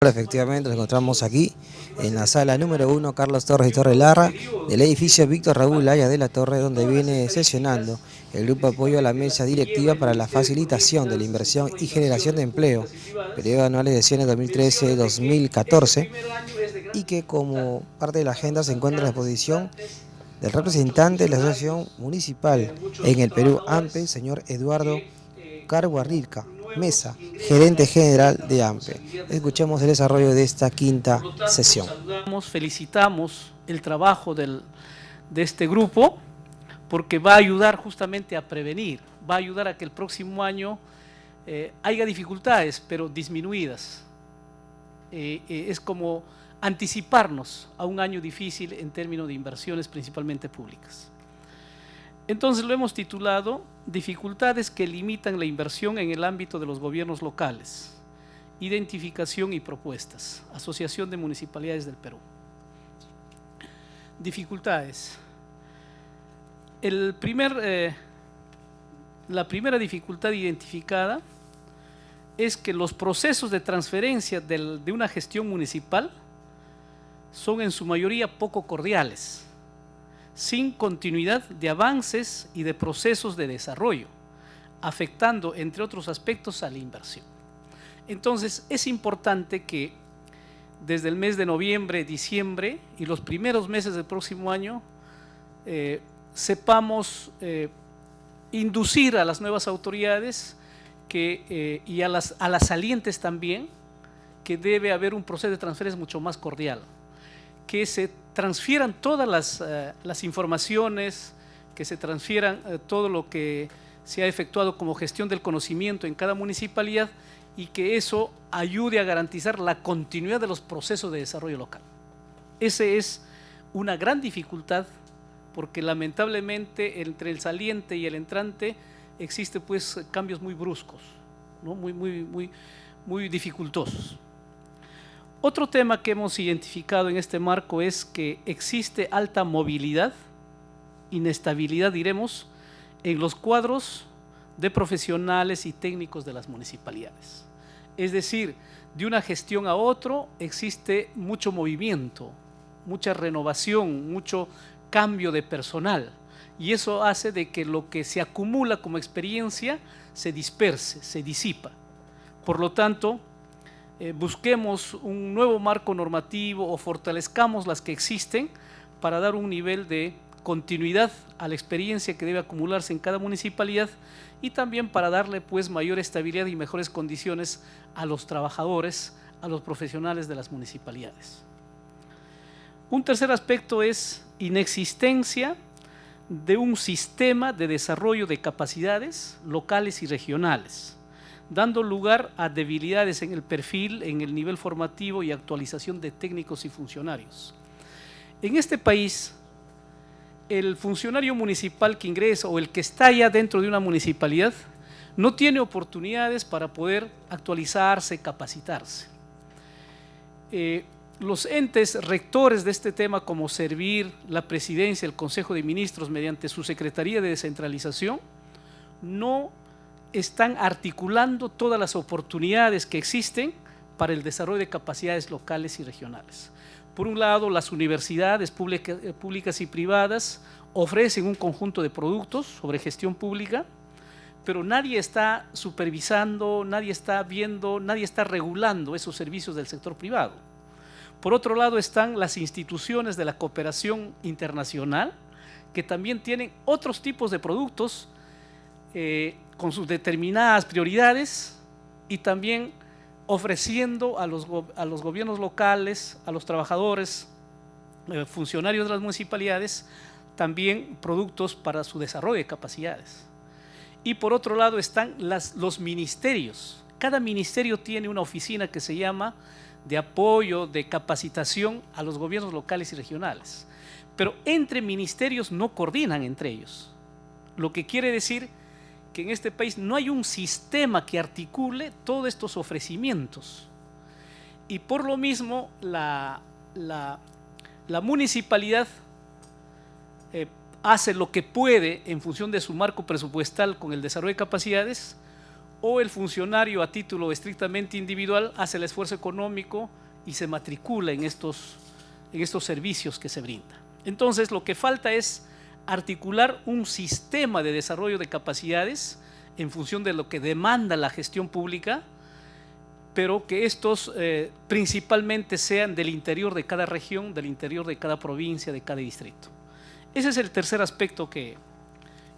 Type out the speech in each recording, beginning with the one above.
Efectivamente, nos encontramos aquí en la sala número 1, Carlos Torres y Torre Larra, del edificio Víctor Raúl Laya de la Torre, donde viene sesionando el grupo de apoyo a la mesa directiva para la facilitación de la inversión y generación de empleo, periodo anual de sesiones 2013-2014, y que como parte de la agenda se encuentra la exposición del representante de la Asociación Municipal en el Perú, AMPE, señor Eduardo Carguarrilca Mesa, gerente general de AMPE. Escuchemos el desarrollo de esta quinta sesión. Felicitamos el trabajo de este grupo porque va a ayudar justamente a prevenir, va a ayudar a que el próximo año haya dificultades, pero disminuidas. Es como anticiparnos a un año difícil en términos de inversiones principalmente públicas. Entonces lo hemos titulado Dificultades que limitan la inversión en el ámbito de los gobiernos locales, identificación y propuestas, Asociación de Municipalidades del Perú. Dificultades. La primera dificultad identificada es que los procesos de transferencia de una gestión municipal son en su mayoría poco cordiales, sin continuidad de avances y de procesos de desarrollo, afectando, entre otros aspectos, a la inversión. Entonces, es importante que desde el mes de noviembre, diciembre y los primeros meses del próximo año sepamos inducir a las nuevas autoridades y a las salientes también, que debe haber un proceso de transferencia mucho más cordial, que se transfieran todas las informaciones, que se transfieran todo lo que se ha efectuado como gestión del conocimiento en cada municipalidad y que eso ayude a garantizar la continuidad de los procesos de desarrollo local. Esa es una gran dificultad porque lamentablemente entre el saliente y el entrante existen pues cambios muy bruscos, ¿no? muy dificultosos. Otro tema que hemos identificado en este marco es que existe alta movilidad, inestabilidad diremos, en los cuadros de profesionales y técnicos de las municipalidades. Es decir, de una gestión a otro existe mucho movimiento, mucha renovación, mucho cambio de personal y eso hace de que lo que se acumula como experiencia se disperse, se disipa. Por lo tanto, busquemos un nuevo marco normativo o fortalezcamos las que existen para dar un nivel de continuidad a la experiencia que debe acumularse en cada municipalidad y también para darle pues mayor estabilidad y mejores condiciones a los trabajadores, a los profesionales de las municipalidades. Un tercer aspecto es inexistencia de un sistema de desarrollo de capacidades locales y regionales, dando lugar a debilidades en el perfil, en el nivel formativo y actualización de técnicos y funcionarios. En este país, el funcionario municipal que ingresa o el que está ya dentro de una municipalidad no tiene oportunidades para poder actualizarse, capacitarse. Los entes rectores de este tema como Servir, la Presidencia, el Consejo de Ministros mediante su Secretaría de Descentralización no están articulando todas las oportunidades que existen para el desarrollo de capacidades locales y regionales. Por un lado, las universidades públicas y privadas ofrecen un conjunto de productos sobre gestión pública, pero nadie está supervisando, nadie está viendo, nadie está regulando esos servicios del sector privado. Por otro lado están las instituciones de la cooperación internacional, que también tienen otros tipos de productos con sus determinadas prioridades y también ofreciendo a los gobiernos locales, a los trabajadores, funcionarios de las municipalidades, también productos para su desarrollo de capacidades. Y por otro lado están los ministerios. Cada ministerio tiene una oficina que se llama de apoyo, de capacitación a los gobiernos locales y regionales. Pero entre ministerios no coordinan entre ellos. Lo que quiere decir que en este país no hay un sistema que articule todos estos ofrecimientos. Y por lo mismo la municipalidad hace lo que puede en función de su marco presupuestal con el desarrollo de capacidades, o el funcionario a título estrictamente individual hace el esfuerzo económico y se matricula en estos servicios que se brindan. Entonces, lo que falta es articular un sistema de desarrollo de capacidades en función de lo que demanda la gestión pública, pero que estos principalmente sean del interior de cada región, del interior de cada provincia, de cada distrito. Ese es el tercer aspecto que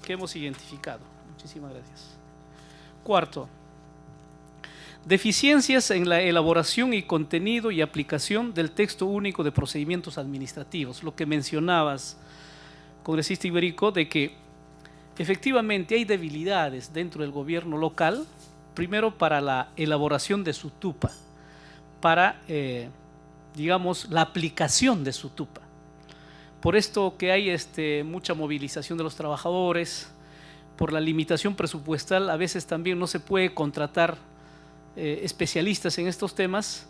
hemos identificado. Muchísimas gracias. Cuarto, deficiencias en la elaboración y contenido y aplicación del texto único de procedimientos administrativos. Lo que mencionabas, congresista Iberico, de que efectivamente hay debilidades dentro del gobierno local, primero para la elaboración de su TUPA, para, digamos, la aplicación de su TUPA. Por esto que hay mucha movilización de los trabajadores, por la limitación presupuestal, a veces también no se puede contratar especialistas en estos temas,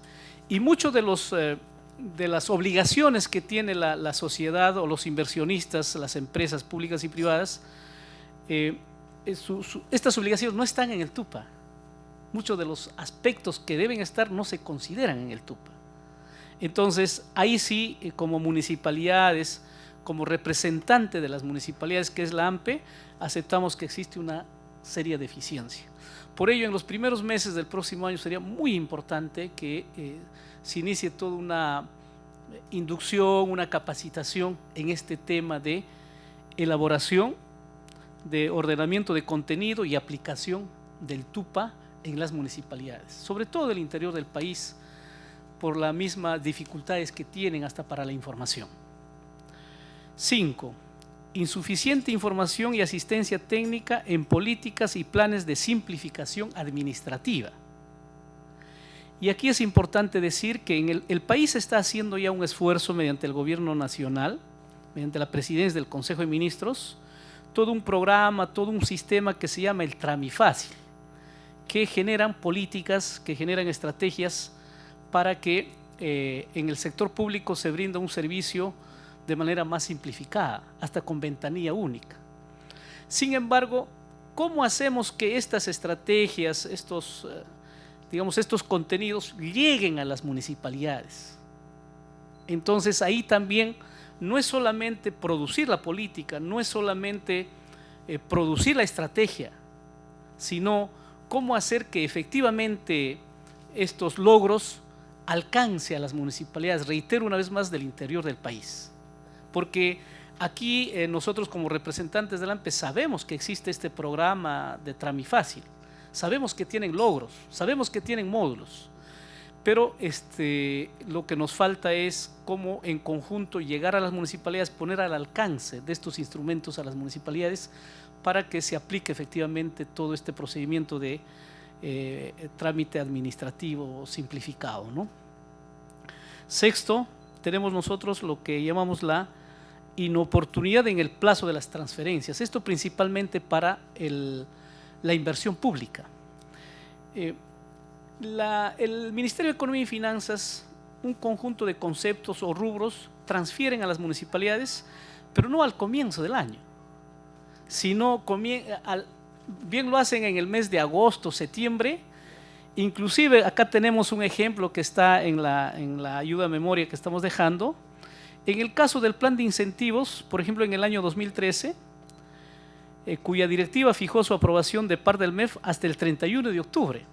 y muchos de las obligaciones que tiene la sociedad o los inversionistas, las empresas públicas y privadas, estas obligaciones no están en el TUPA. Muchos de los aspectos que deben estar no se consideran en el TUPA. Entonces, ahí sí, como municipalidades, como representante de las municipalidades, que es la AMPE, aceptamos que existe una seria deficiencia. Por ello, en los primeros meses del próximo año sería muy importante que se inicie toda una inducción, una capacitación en este tema de elaboración, de ordenamiento de contenido y aplicación del TUPA en las municipalidades, sobre todo del interior del país, por las mismas dificultades que tienen hasta para la información. 5. Insuficiente información y asistencia técnica en políticas y planes de simplificación administrativa. Y aquí es importante decir que el país está haciendo ya un esfuerzo mediante el gobierno nacional, mediante la presidencia del Consejo de Ministros, todo un programa, todo un sistema que se llama el Tramifácil, que generan políticas, que generan estrategias para que en el sector público se brinda un servicio de manera más simplificada, hasta con ventanilla única. Sin embargo, ¿cómo hacemos que estas estrategias, estos contenidos lleguen a las municipalidades? Entonces ahí también no es solamente producir la política, no es solamente producir la estrategia, sino cómo hacer que efectivamente estos logros alcance a las municipalidades, reitero una vez más, del interior del país. Porque aquí nosotros como representantes del AMPE sabemos que existe este programa de Tramifácil, sabemos que tienen logros, sabemos que tienen módulos, pero lo que nos falta es cómo en conjunto llegar a las municipalidades, poner al alcance de estos instrumentos a las municipalidades para que se aplique efectivamente todo este procedimiento de trámite administrativo simplificado, ¿no? Sexto, tenemos nosotros lo que llamamos la inoportunidad en el plazo de las transferencias, esto principalmente para la inversión pública. El Ministerio de Economía y Finanzas, un conjunto de conceptos o rubros transfieren a las municipalidades, pero no al comienzo del año, sino bien lo hacen en el mes de agosto, septiembre. Inclusive acá tenemos un ejemplo que está en la ayuda a memoria que estamos dejando. En el caso del plan de incentivos, por ejemplo en el año 2013, cuya directiva fijó su aprobación de parte del MEF hasta el 31 de octubre.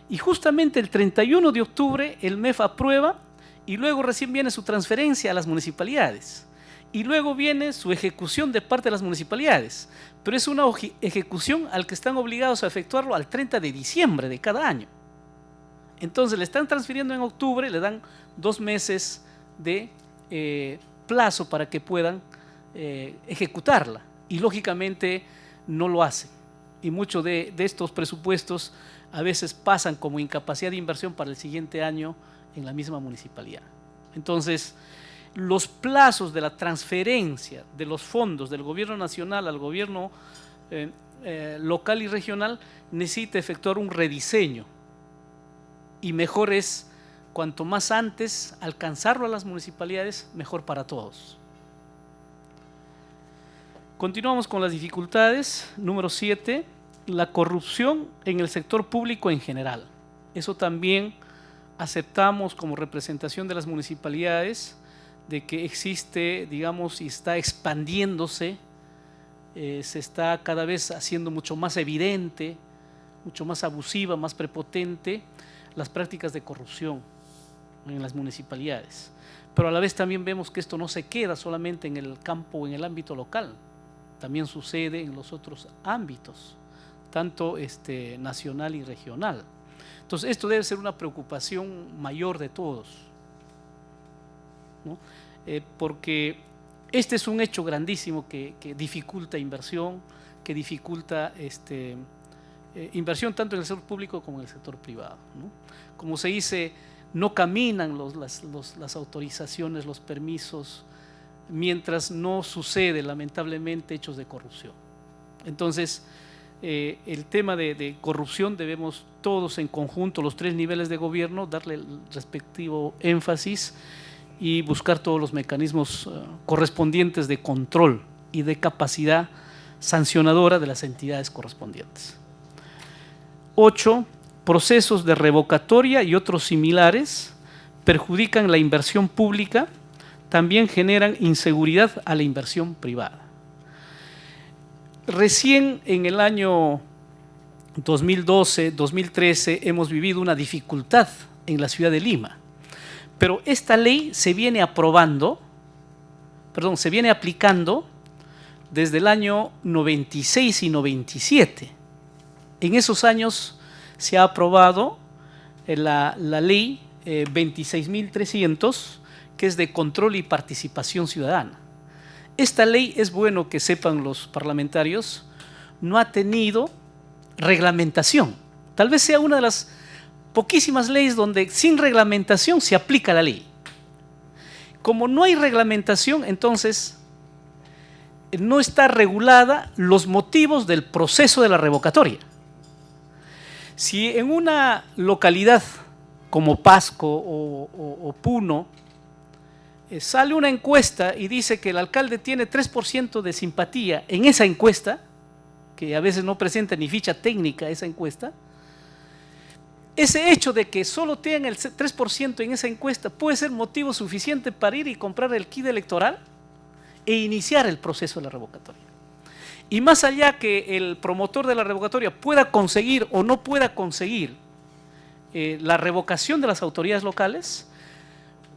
Y justamente el 31 de octubre el MEF aprueba y luego recién viene su transferencia a las municipalidades. Y luego viene su ejecución de parte de las municipalidades. Pero es una ejecución al que están obligados a efectuarlo al 30 de diciembre de cada año. Entonces le están transfiriendo en octubre, le dan 2 meses de plazo para que puedan ejecutarla. Y lógicamente no lo hacen. Y muchos de estos presupuestos a veces pasan como incapacidad de inversión para el siguiente año en la misma municipalidad. Entonces, los plazos de la transferencia de los fondos del gobierno nacional al gobierno local y regional necesita efectuar un rediseño. Y mejor es, cuanto más antes alcanzarlo a las municipalidades, mejor para todos. Continuamos con las dificultades. Número 7, la corrupción en el sector público en general. Eso también aceptamos como representación de las municipalidades, de que existe, digamos, y está expandiéndose, se está cada vez haciendo mucho más evidente, mucho más abusiva, más prepotente las prácticas de corrupción en las municipalidades. Pero a la vez también vemos que esto no se queda solamente en el campo o en el ámbito local, también sucede en los otros ámbitos, tanto nacional y regional. Entonces esto debe ser una preocupación mayor de todos, ¿no? Porque este es un hecho grandísimo que dificulta inversión, que dificulta inversión tanto en el sector público como en el sector privado, ¿no? Como se dice, no caminan las autorizaciones, los permisos, mientras no sucede lamentablemente hechos de corrupción. Entonces, el tema de corrupción debemos todos en conjunto, los 3 niveles de gobierno, darle el respectivo énfasis y buscar todos los mecanismos correspondientes de control y de capacidad sancionadora de las entidades correspondientes. 8. Procesos de revocatoria y otros similares perjudican la inversión pública, también generan inseguridad a la inversión privada. Recién en el año 2012, 2013 hemos vivido una dificultad en la ciudad de Lima, pero esta ley se viene aplicando desde el año 96 y 97. En esos años se ha aprobado la ley 26.300, que es de control y participación ciudadana. Esta ley, es bueno que sepan los parlamentarios, no ha tenido reglamentación. Tal vez sea una de las poquísimas leyes donde sin reglamentación se aplica la ley. Como no hay reglamentación, entonces no está regulada los motivos del proceso de la revocatoria. Si en una localidad como Pasco o Puno sale una encuesta y dice que el alcalde tiene 3% de simpatía en esa encuesta, que a veces no presenta ni ficha técnica esa encuesta, ese hecho de que solo tengan el 3% en esa encuesta puede ser motivo suficiente para ir y comprar el kit electoral e iniciar el proceso de la revocatoria. Y más allá que el promotor de la revocatoria pueda conseguir o no pueda conseguir la revocación de las autoridades locales,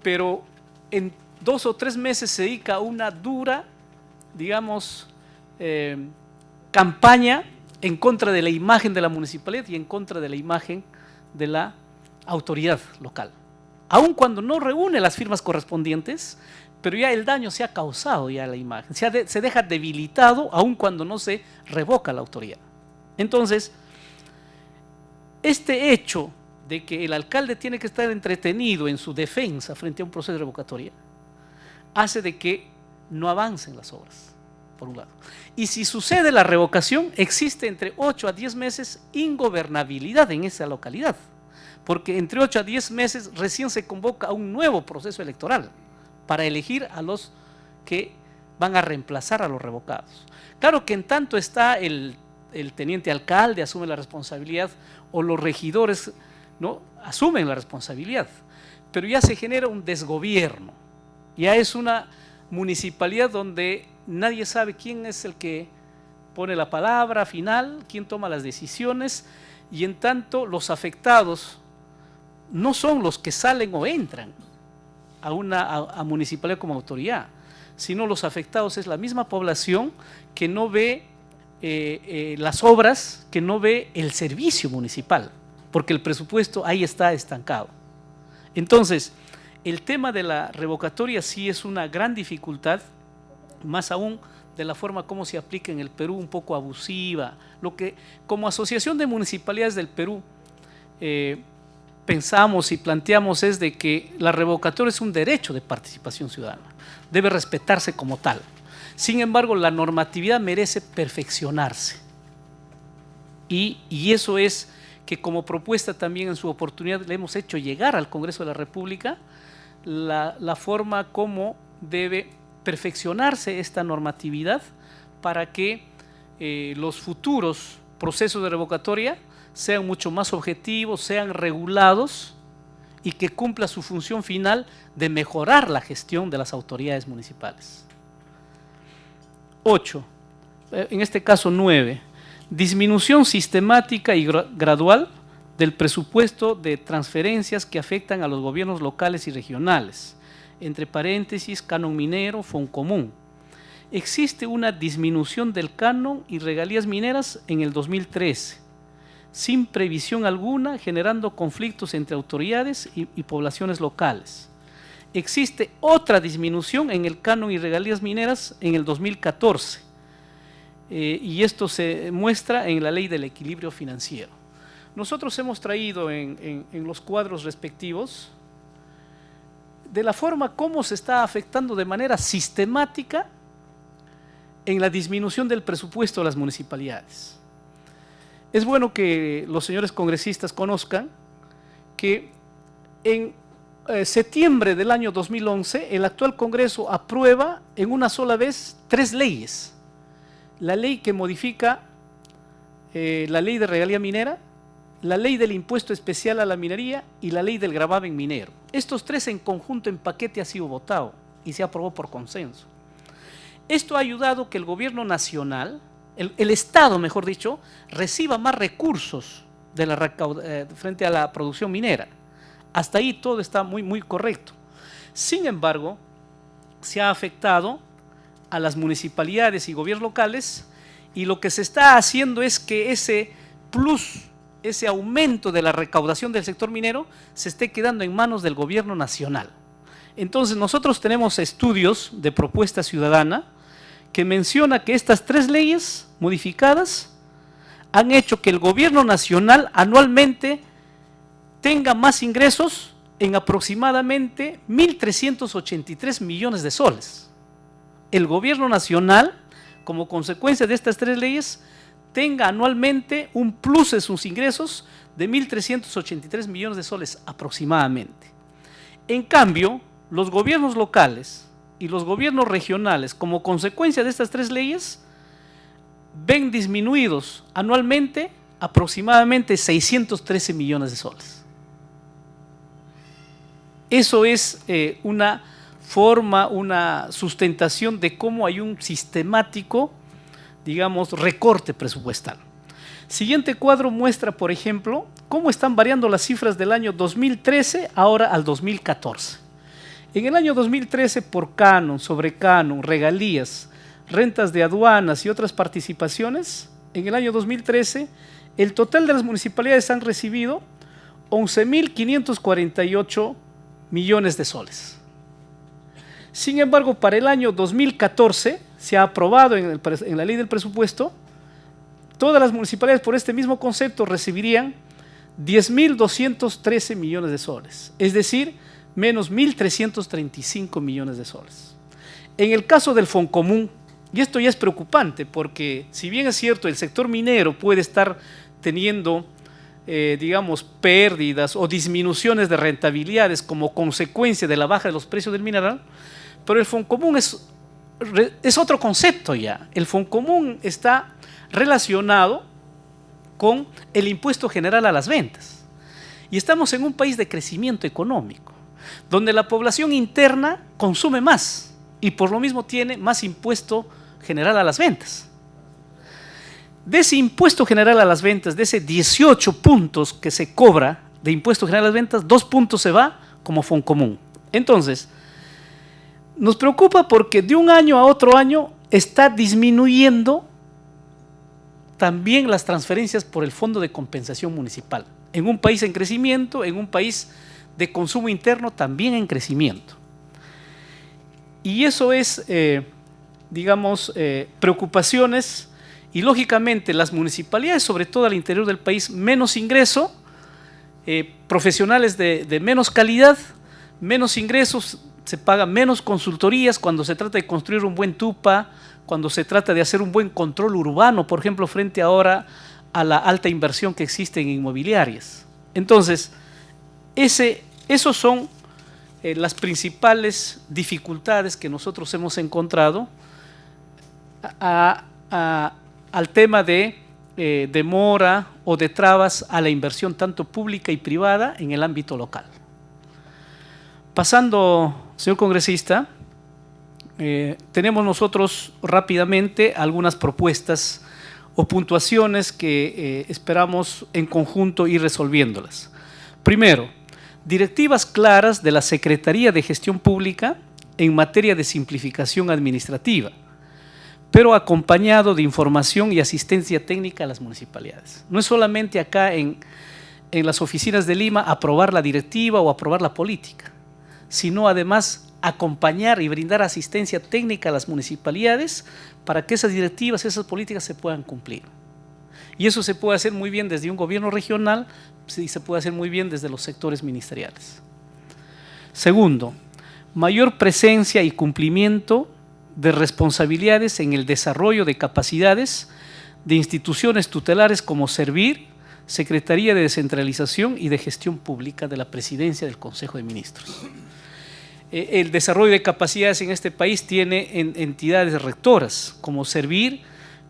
pero en 2 o 3 meses se dedica a una dura, digamos, campaña en contra de la imagen de la municipalidad y en contra de la imagen de la autoridad local. Aun cuando no reúne las firmas correspondientes, pero ya el daño se ha causado ya a la imagen, se deja debilitado aun cuando no se revoca la autoridad. Entonces, este hecho de que el alcalde tiene que estar entretenido en su defensa frente a un proceso de revocatoria hace de que no avancen las obras, por un lado. Y si sucede la revocación, existe entre 8 a 10 meses ingobernabilidad en esa localidad, porque entre 8 a 10 meses recién se convoca a un nuevo proceso electoral para elegir a los que van a reemplazar a los revocados. Claro que en tanto está el teniente alcalde, asume la responsabilidad, o los regidores, ¿no?, asumen la responsabilidad, pero ya se genera un desgobierno, ya es una municipalidad donde nadie sabe quién es el que pone la palabra final, quién toma las decisiones, y en tanto los afectados no son los que salen o entran a municipalidad como autoridad, sino los afectados es la misma población que no ve las obras, que no ve el servicio municipal, porque el presupuesto ahí está estancado. Entonces, el tema de la revocatoria sí es una gran dificultad, más aún de la forma como se aplica en el Perú, un poco abusiva. Lo que como Asociación de Municipalidades del Perú pensamos y planteamos es de que la revocatoria es un derecho de participación ciudadana, debe respetarse como tal. Sin embargo, la normatividad merece perfeccionarse, y eso es que como propuesta también en su oportunidad le hemos hecho llegar al Congreso de la República la forma como debe perfeccionarse esta normatividad para que los futuros procesos de revocatoria sean mucho más objetivos, sean regulados y que cumpla su función final de mejorar la gestión de las autoridades municipales. 8. En este caso 9. Disminución sistemática y gradual del presupuesto de transferencias que afectan a los gobiernos locales y regionales, entre paréntesis, canon minero, Foncomún. Existe una disminución del canon y regalías mineras en el 2013, sin previsión alguna, generando conflictos entre autoridades y poblaciones locales. Existe otra disminución en el canon y regalías mineras en el 2014, y esto se muestra en la ley del equilibrio financiero. Nosotros hemos traído en los cuadros respectivos de la forma como se está afectando de manera sistemática en la disminución del presupuesto de las municipalidades. Es bueno que los señores congresistas conozcan que en septiembre del año 2011 el actual Congreso aprueba en una sola vez 3 leyes. La ley que modifica la ley de regalía minera, la ley del impuesto especial a la minería y la ley del gravamen minero. Estos 3 en conjunto, en paquete, ha sido votado y se aprobó por consenso. Esto ha ayudado a que el gobierno nacional, el Estado mejor dicho, reciba más recursos frente a la producción minera. Hasta ahí todo está muy correcto. Sin embargo, se ha afectado a las municipalidades y gobiernos locales, y lo que se está haciendo es que ese plus, ese aumento de la recaudación del sector minero se esté quedando en manos del gobierno nacional. Entonces nosotros tenemos estudios de propuesta ciudadana que menciona que estas 3 leyes modificadas han hecho que el gobierno nacional anualmente tenga más ingresos en aproximadamente 1.383 millones de soles. El gobierno nacional, como consecuencia de estas 3 leyes, tenga anualmente un plus en sus ingresos de 1.383 millones de soles aproximadamente. En cambio, los gobiernos locales y los gobiernos regionales, como consecuencia de estas 3 leyes, ven disminuidos anualmente aproximadamente 613 millones de soles. Eso es una forma, una sustentación de cómo hay un sistemático, digamos, recorte presupuestal. Siguiente cuadro muestra, por ejemplo, cómo están variando las cifras del año 2013 ahora al 2014. En el año 2013, por canon, sobrecanon, regalías, rentas de aduanas y otras participaciones, en el año 2013, el total de las municipalidades han recibido 11.548 millones de soles. Sin embargo, para el año 2014 se ha aprobado en la ley del presupuesto, todas las municipalidades por este mismo concepto recibirían 10.213 millones de soles, es decir, menos 1.335 millones de soles. En el caso del Foncomún, y esto ya es preocupante porque si bien es cierto el sector minero puede estar teniendo digamos pérdidas o disminuciones de rentabilidades como consecuencia de la baja de los precios del mineral, pero el Foncomún es otro concepto ya. El Foncomún está relacionado con el impuesto general a las ventas y estamos en un país de crecimiento económico donde la población interna consume más y por lo mismo tiene más impuesto general a las ventas. De ese impuesto general a las ventas, de ese 18 puntos que se cobra de impuesto general a las ventas, 2 puntos se va como Foncomún. Entonces, nos preocupa porque de un año a otro año está disminuyendo también las transferencias por el Fondo de Compensación Municipal. En un país en crecimiento, en un país de consumo interno también en crecimiento. Y eso es, digamos, preocupaciones. Y lógicamente las municipalidades, sobre todo al interior del país, menos ingreso, profesionales de menos calidad, menos ingresos, se pagan menos consultorías cuando se trata de construir un buen TUPA, cuando se trata de hacer un buen control urbano, por ejemplo, frente ahora a la alta inversión que existe en inmobiliarias. Entonces, esos son las principales dificultades que nosotros hemos encontrado al tema de demora o de trabas a la inversión tanto pública y privada en el ámbito local. Pasando, señor congresista, tenemos nosotros rápidamente algunas propuestas o puntuaciones que esperamos en conjunto ir resolviéndolas. Primero, directivas claras de la Secretaría de Gestión Pública en materia de simplificación administrativa, pero acompañado de información y asistencia técnica a las municipalidades. No es solamente acá en las oficinas de Lima aprobar la directiva o aprobar la política, sino además acompañar y brindar asistencia técnica a las municipalidades para que esas directivas, esas políticas se puedan cumplir. Y eso se puede hacer muy bien desde un gobierno regional y se puede hacer muy bien desde los sectores ministeriales. Segundo, mayor presencia y cumplimiento de responsabilidades en el desarrollo de capacidades de instituciones tutelares como Servir, Secretaría de Descentralización y de Gestión Pública de la Presidencia del Consejo de Ministros. El desarrollo de capacidades en este país tiene entidades rectoras, como Servir,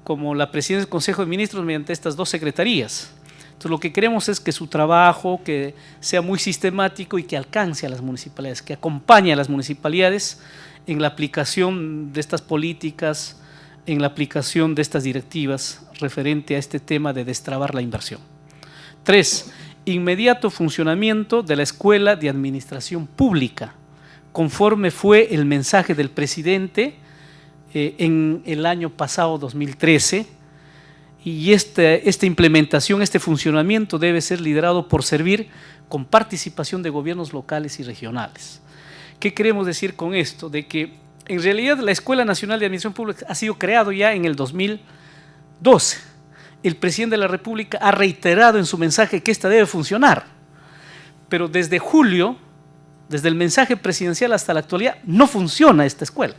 como la Presidencia del Consejo de Ministros mediante estas dos secretarías. Entonces lo que queremos es que su trabajo que sea muy sistemático y que alcance a las municipalidades, que acompañe a las municipalidades en la aplicación de estas políticas, en la aplicación de estas directivas referente a este tema de destrabar la inversión. 3. Inmediato funcionamiento de la Escuela de Administración Pública, conforme fue el mensaje del presidente en el año pasado, 2013, y esta implementación, este funcionamiento debe ser liderado por Servir con participación de gobiernos locales y regionales. ¿Qué queremos decir con esto? De que en realidad la Escuela Nacional de Administración Pública ha sido creado ya en el 2012. El presidente de la República ha reiterado en su mensaje que esta debe funcionar, pero desde julio, desde el mensaje presidencial hasta la actualidad, no funciona esta escuela.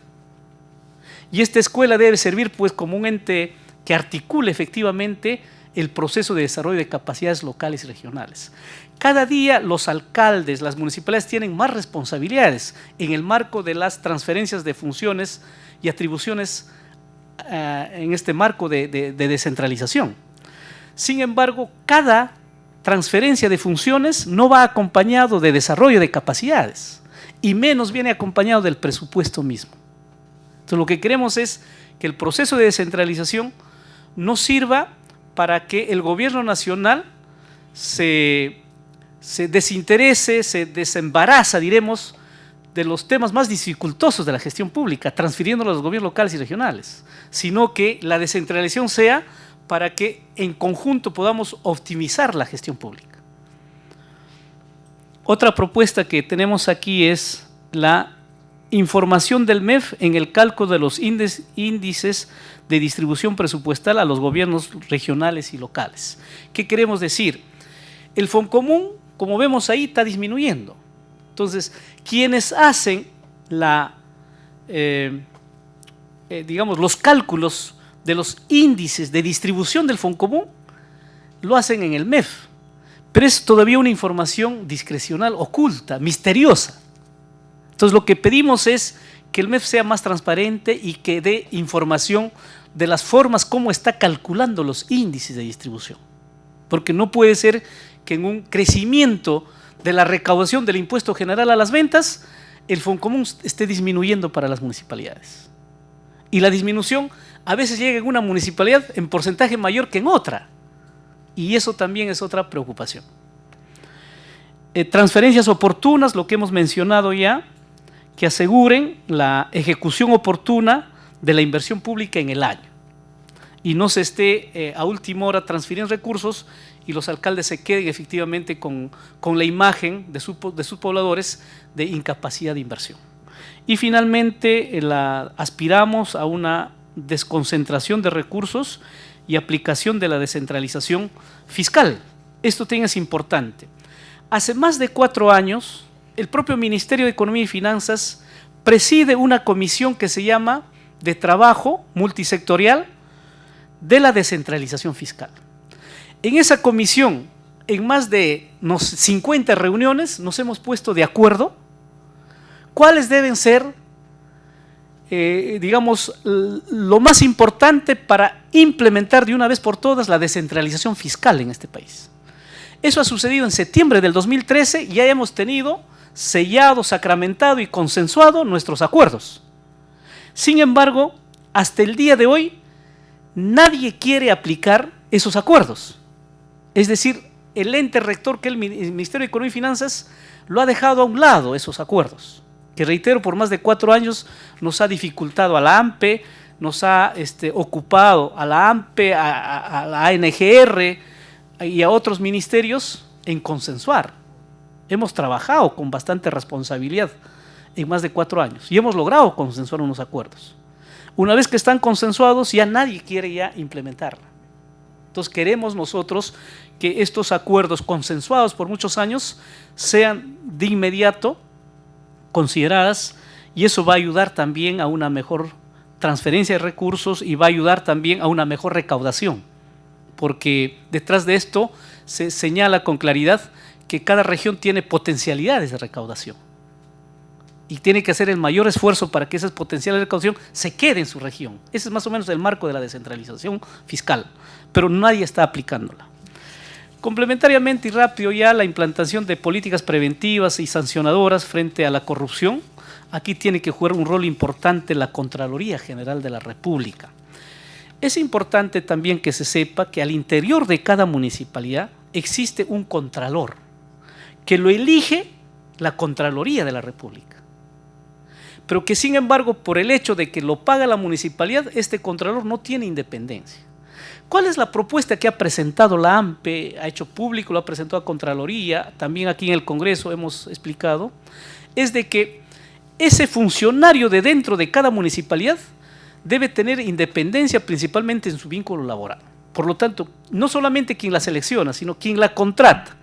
Y esta escuela debe servir pues como un ente que articule efectivamente el proceso de desarrollo de capacidades locales y regionales. Cada día los alcaldes, las municipalidades tienen más responsabilidades en el marco de las transferencias de funciones y atribuciones en este marco de descentralización. Sin embargo, cada transferencia de funciones no va acompañado de desarrollo de capacidades y menos viene acompañado del presupuesto mismo. Entonces lo que queremos es que el proceso de descentralización no sirva para que el gobierno nacional se desinterese, se desembaraza, diremos, de los temas más dificultosos de la gestión pública, transfiriéndolo a los gobiernos locales y regionales, sino que la descentralización sea para que en conjunto podamos optimizar la gestión pública. Otra propuesta que tenemos aquí es la información del MEF en el cálculo de los índices de distribución presupuestal a los gobiernos regionales y locales. ¿Qué queremos decir? El Foncomún, como vemos ahí, está disminuyendo. Entonces, quienes hacen los cálculos de los índices de distribución del Foncomún, lo hacen en el MEF, pero es todavía una información discrecional, oculta, misteriosa. Entonces lo que pedimos es que el MEF sea más transparente y que dé información de las formas como está calculando los índices de distribución. Porque no puede ser que en un crecimiento de la recaudación del impuesto general a las ventas, el Foncomún esté disminuyendo para las municipalidades. Y la disminución a veces llega en una municipalidad en porcentaje mayor que en otra. Y eso también es otra preocupación. Transferencias oportunas, lo que hemos mencionado ya, que aseguren la ejecución oportuna de la inversión pública en el año y no se esté a última hora transfiriendo recursos y los alcaldes se queden efectivamente con la imagen de sus pobladores de incapacidad de inversión. Y finalmente aspiramos a una desconcentración de recursos y aplicación de la descentralización fiscal. Esto también es importante. Hace más de 4 años, el propio Ministerio de Economía y Finanzas preside una comisión que se llama de trabajo multisectorial de la descentralización fiscal. En esa comisión, en más de 50 reuniones, nos hemos puesto de acuerdo cuáles deben ser digamos, lo más importante para implementar de una vez por todas la descentralización fiscal en este país. Eso ha sucedido en septiembre del 2013 y ya hemos tenido sellado, sacramentado y consensuado nuestros acuerdos. Sin embargo, hasta el día de hoy, nadie quiere aplicar esos acuerdos. Es decir, el ente rector, que es el Ministerio de Economía y Finanzas, lo ha dejado a un lado, esos acuerdos, que reitero, por más de 4 años nos ha dificultado a la AMPE, nos ha ocupado a la AMPE, a la ANGR y a otros ministerios en consensuar. Hemos trabajado con bastante responsabilidad en más de 4 años y hemos logrado consensuar unos acuerdos. Una vez que están consensuados, ya nadie quiere ya implementarla. Entonces queremos nosotros que estos acuerdos consensuados por muchos años sean de inmediato consideradas, y eso va a ayudar también a una mejor transferencia de recursos y va a ayudar también a una mejor recaudación, porque detrás de esto se señala con claridad que cada región tiene potencialidades de recaudación y tiene que hacer el mayor esfuerzo para que esas potencialidades de recaudación se queden en su región. Ese es más o menos el marco de la descentralización fiscal, pero nadie está aplicándola. Complementariamente y rápido, ya la implantación de políticas preventivas y sancionadoras frente a la corrupción. Aquí tiene que jugar un rol importante la Contraloría General de la República. Es importante también que se sepa que al interior de cada municipalidad existe un contralor que lo elige la Contraloría de la República, pero que sin embargo, por el hecho de que lo paga la municipalidad, este contralor no tiene independencia. ¿Cuál es la propuesta que ha presentado la AMPE? Ha hecho público, lo ha presentado a Contraloría, también aquí en el Congreso hemos explicado, es de que ese funcionario de dentro de cada municipalidad debe tener independencia principalmente en su vínculo laboral. Por lo tanto, no solamente quien la selecciona, sino quien la contrata.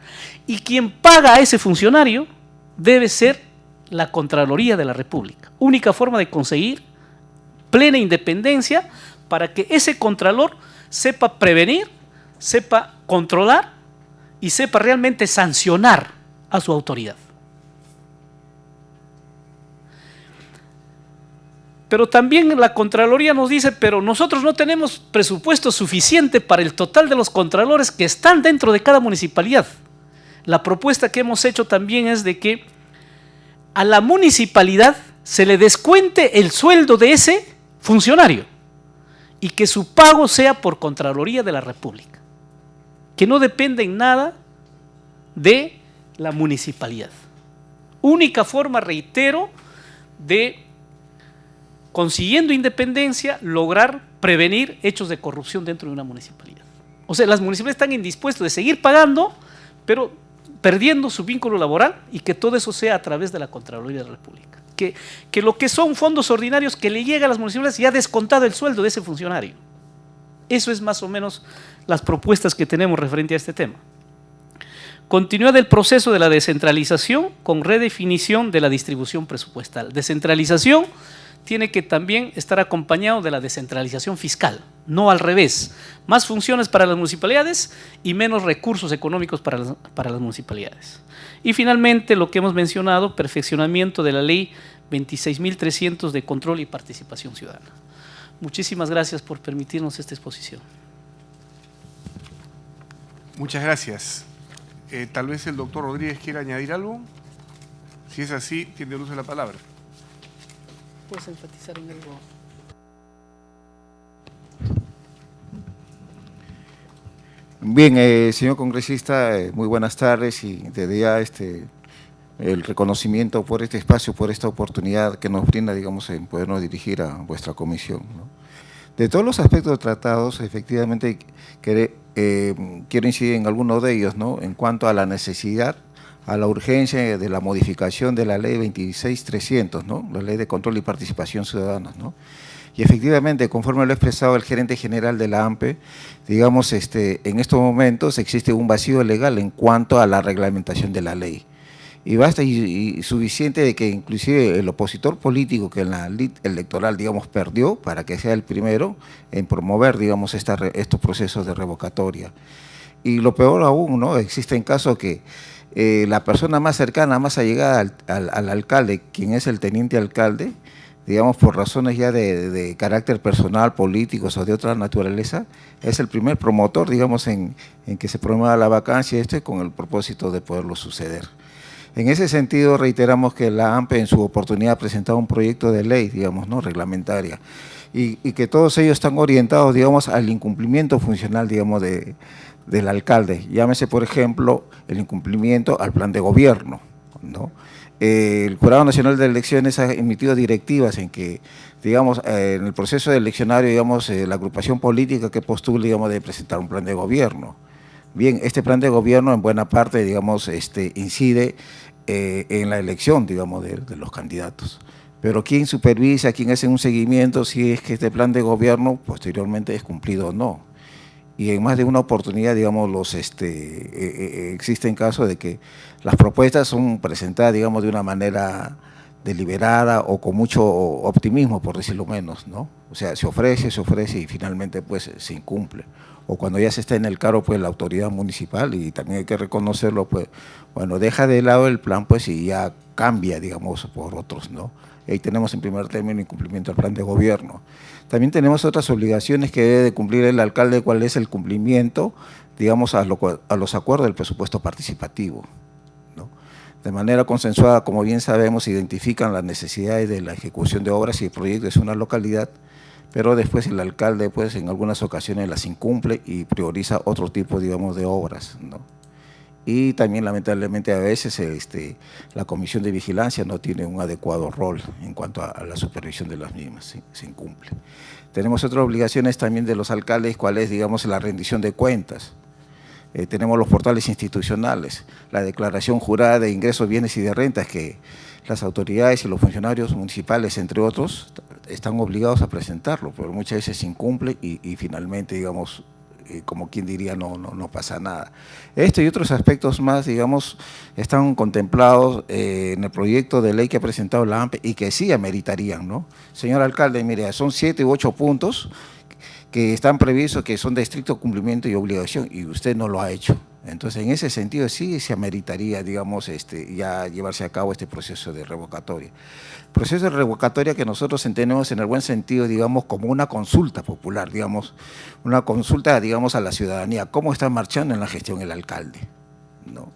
Y quien paga a ese funcionario debe ser la Contraloría de la República. Única forma de conseguir plena independencia para que ese contralor sepa prevenir, sepa controlar y sepa realmente sancionar a su autoridad. Pero también la Contraloría nos dice, pero nosotros no tenemos presupuesto suficiente para el total de los contralores que están dentro de cada municipalidad. La propuesta que hemos hecho también es de que a la municipalidad se le descuente el sueldo de ese funcionario y que su pago sea por Contraloría de la República, que no depende en nada de la municipalidad. Única forma, reitero, de, consiguiendo independencia, lograr prevenir hechos de corrupción dentro de una municipalidad. O sea, las municipalidades están indispuestas de seguir pagando, pero perdiendo su vínculo laboral, y que todo eso sea a través de la Contraloría de la República. Que lo que son fondos ordinarios que le llega a las municipalidades ya ha descontado el sueldo de ese funcionario. Eso es más o menos las propuestas que tenemos referente a este tema. Continúa del proceso de la descentralización con redefinición de la distribución presupuestal. Descentralización tiene que también estar acompañado de la descentralización fiscal, no al revés. Más funciones para las municipalidades y menos recursos económicos para las municipalidades. Y finalmente, lo que hemos mencionado, perfeccionamiento de la ley 26.300 de control y participación ciudadana. Muchísimas gracias por permitirnos esta exposición. Muchas gracias. Tal vez el doctor Rodríguez quiera añadir algo. Si es así, tiene el uso de la palabra. ¿Puedes enfatizar en algo? Bien, señor congresista, muy buenas tardes, y desde ya el reconocimiento por este espacio, por esta oportunidad que nos brinda, digamos, en podernos dirigir a vuestra comisión, ¿no? De todos los aspectos tratados, efectivamente, quiero incidir en algunos de ellos, ¿no? En cuanto a la necesidad, a la urgencia de la modificación de la ley 26.300, ¿no? La ley de control y participación ciudadana, ¿no? Y efectivamente, conforme lo ha expresado el gerente general de la AMPE, digamos, en estos momentos existe un vacío legal en cuanto a la reglamentación de la ley. Y basta y suficiente de que inclusive el opositor político que en la ley electoral, digamos, perdió, para que sea el primero en promover, digamos, estos procesos de revocatoria. Y lo peor aún, ¿no? Existen casos que la persona más cercana, más allegada al alcalde, quien es el teniente alcalde, digamos, por razones ya de carácter personal, políticos o de otra naturaleza, es el primer promotor, digamos, en que se promueva la vacancia con el propósito de poderlo suceder. En ese sentido, reiteramos que la AMPE en su oportunidad ha presentado un proyecto de ley, digamos, ¿no?, reglamentaria, y que todos ellos están orientados, digamos, al incumplimiento funcional, digamos, del alcalde. Llámese, por ejemplo, el incumplimiento al plan de gobierno, ¿no? El Jurado Nacional de Elecciones ha emitido directivas en que, digamos, en el proceso eleccionario, digamos, la agrupación política que postule, digamos, debe presentar un plan de gobierno. Bien, este plan de gobierno en buena parte, digamos, incide en la elección, digamos, de los candidatos. Pero ¿quién supervisa, quién hace un seguimiento si es que este plan de gobierno posteriormente es cumplido o no? Y en más de una oportunidad, digamos, existen casos de que las propuestas son presentadas, digamos, de una manera deliberada o con mucho optimismo, por decirlo menos, ¿no? O sea, se ofrece y finalmente pues se incumple. O cuando ya se está en el cargo, pues la autoridad municipal, y también hay que reconocerlo, pues, bueno, deja de lado el plan, pues, y ya cambia, digamos, por otros, ¿no? Ahí tenemos en primer término incumplimiento del plan de gobierno. También tenemos otras obligaciones que debe de cumplir el alcalde, cuál es el cumplimiento, digamos, a los acuerdos del presupuesto participativo, ¿no? De manera consensuada, como bien sabemos, se identifican las necesidades de la ejecución de obras y proyectos de una localidad, pero después el alcalde, pues, en algunas ocasiones las incumple y prioriza otro tipo, digamos, de obras, ¿no? Y también, lamentablemente, a veces la comisión de vigilancia no tiene un adecuado rol en cuanto a la supervisión de las mismas, se incumple. Tenemos otras obligaciones también de los alcaldes, cuál es, digamos, la rendición de cuentas. Tenemos los portales institucionales, la declaración jurada de ingresos, bienes y de rentas, que las autoridades y los funcionarios municipales, entre otros, están obligados a presentarlo, pero muchas veces se incumple y finalmente, digamos, como quien diría, no pasa nada. Esto y otros aspectos más, digamos, están contemplados en el proyecto de ley que ha presentado la AMPE y que sí ameritarían, ¿no? Señor alcalde, mire, son 7 u 8 puntos que están previstos, que son de estricto cumplimiento y obligación, y usted no lo ha hecho. Entonces, en ese sentido sí se ameritaría, digamos, ya llevarse a cabo este proceso de revocatoria. Proceso de revocatoria que nosotros entendemos en el buen sentido, digamos, como una consulta popular, digamos, una consulta, digamos, a la ciudadanía, cómo está marchando en la gestión el alcalde, ¿no?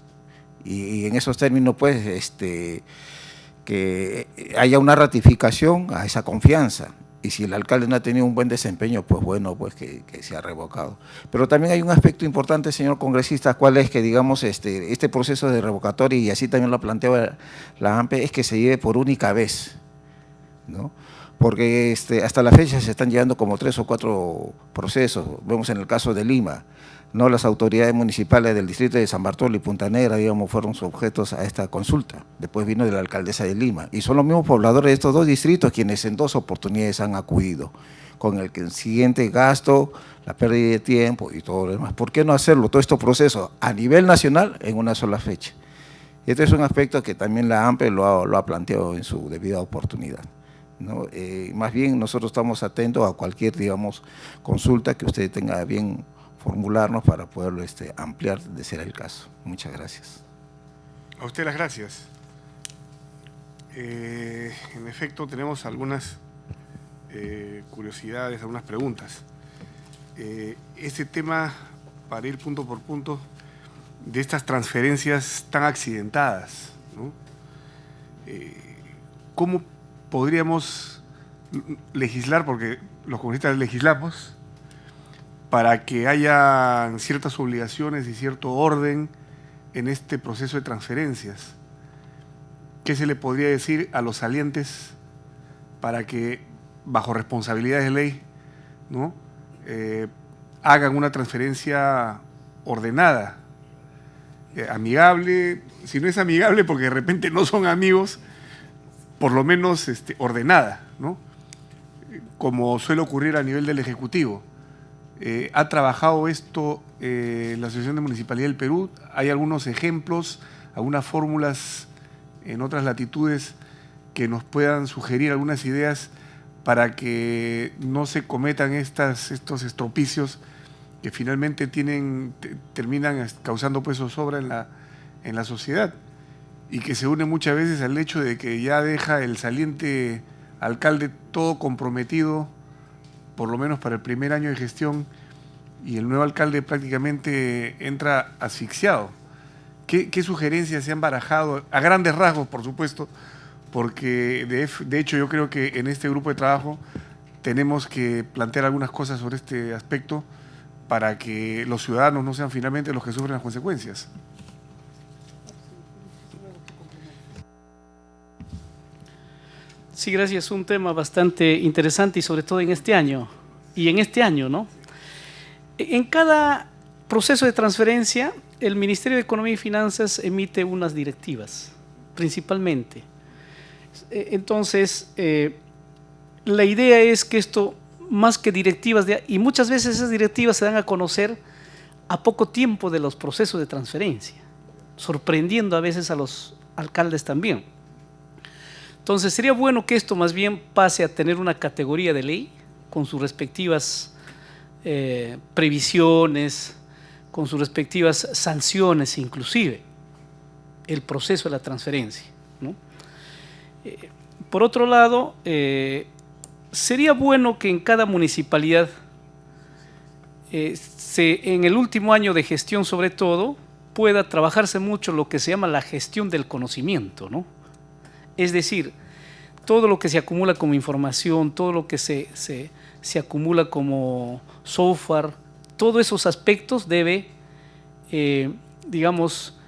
Y en esos términos, pues, que haya una ratificación a esa confianza. Y si el alcalde no ha tenido un buen desempeño, pues bueno, pues que se ha revocado. Pero también hay un aspecto importante, señor congresista, cuál es que, digamos, este proceso de revocatoria, y así también lo planteó la AMPE, es que se lleve por única vez, ¿no? Porque hasta la fecha se están llevando como 3 o 4 procesos. Vemos en el caso de Lima, ¿no? Las autoridades municipales del distrito de San Bartolo y Punta Negra, digamos, fueron sujetos a esta consulta. Después vino de la alcaldesa de Lima. Y son los mismos pobladores de estos 2 distritos quienes en 2 oportunidades han acudido, con el siguiente gasto, la pérdida de tiempo y todo lo demás. ¿Por qué no hacerlo, todo este proceso a nivel nacional en una sola fecha? Y este es un aspecto que también la AMPE lo ha planteado en su debida oportunidad, ¿no? Más bien nosotros estamos atentos a cualquier, digamos, consulta que usted tenga bien formularnos para poderlo ampliar de ser el caso. Muchas gracias. A usted las gracias. En efecto, tenemos algunas curiosidades, algunas preguntas. Este tema, para ir punto por punto, de estas transferencias tan accidentadas, ¿no? ¿Cómo podríamos legislar, porque los congresistas legislamos, para que haya ciertas obligaciones y cierto orden en este proceso de transferencias? ¿Qué se le podría decir a los salientes para que, bajo responsabilidad de ley, ¿no?, hagan una transferencia ordenada, amigable? Si no es amigable, porque de repente no son amigos, por lo menos ordenada, ¿no?, como suele ocurrir a nivel del Ejecutivo. ¿Ha trabajado esto la Asociación de Municipalidad del Perú? ¿Hay algunos ejemplos, algunas fórmulas en otras latitudes que nos puedan sugerir algunas ideas para que no se cometan estos estropicios que finalmente terminan causando pues zozobra en la sociedad, y que se une muchas veces al hecho de que ya deja el saliente alcalde todo comprometido, por lo menos para el primer año de gestión, y el nuevo alcalde prácticamente entra asfixiado. ¿Qué sugerencias se han barajado? A grandes rasgos, por supuesto, porque de hecho yo creo que en este grupo de trabajo tenemos que plantear algunas cosas sobre este aspecto para que los ciudadanos no sean finalmente los que sufren las consecuencias. Sí, gracias. Un tema bastante interesante y sobre todo en este año. Y en este año, ¿no? En cada proceso de transferencia, el Ministerio de Economía y Finanzas emite unas directivas, principalmente. Entonces, la idea es que esto, más que directivas, y muchas veces esas directivas se dan a conocer a poco tiempo de los procesos de transferencia, sorprendiendo a veces a los alcaldes también. Entonces, sería bueno que esto más bien pase a tener una categoría de ley con sus respectivas previsiones, con sus respectivas sanciones inclusive, el proceso de la transferencia, ¿no? Por otro lado, sería bueno que en cada municipalidad, en el último año de gestión sobre todo, pueda trabajarse mucho lo que se llama la gestión del conocimiento, ¿no? Es decir, todo lo que se acumula como información, todo lo que se acumula como software, todos esos aspectos debe, digamos,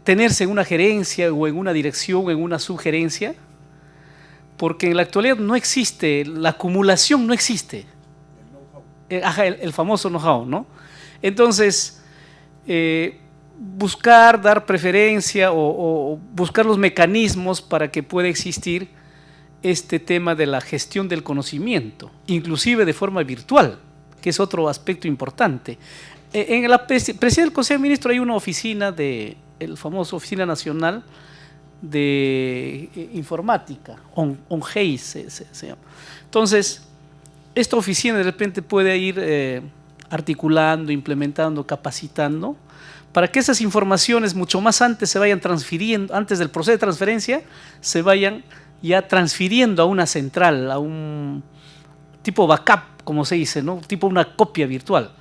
tenerse en una gerencia o en una dirección o en una subgerencia, porque en la actualidad no existe, la acumulación no existe. El famoso know-how, ¿no? Entonces, buscar, dar preferencia o buscar los mecanismos para que pueda existir este tema de la gestión del conocimiento, inclusive de forma virtual, que es otro aspecto importante. En la presidencia del Consejo de Ministros hay una oficina, el famoso Oficina Nacional de Informática, ONGEI se llama. Entonces, esta oficina de repente puede ir articulando, implementando, capacitando, para que esas informaciones mucho más antes se vayan transfiriendo, antes del proceso de transferencia, se vayan ya transfiriendo a una central, a un tipo backup, como se dice, ¿no? Tipo una copia virtual.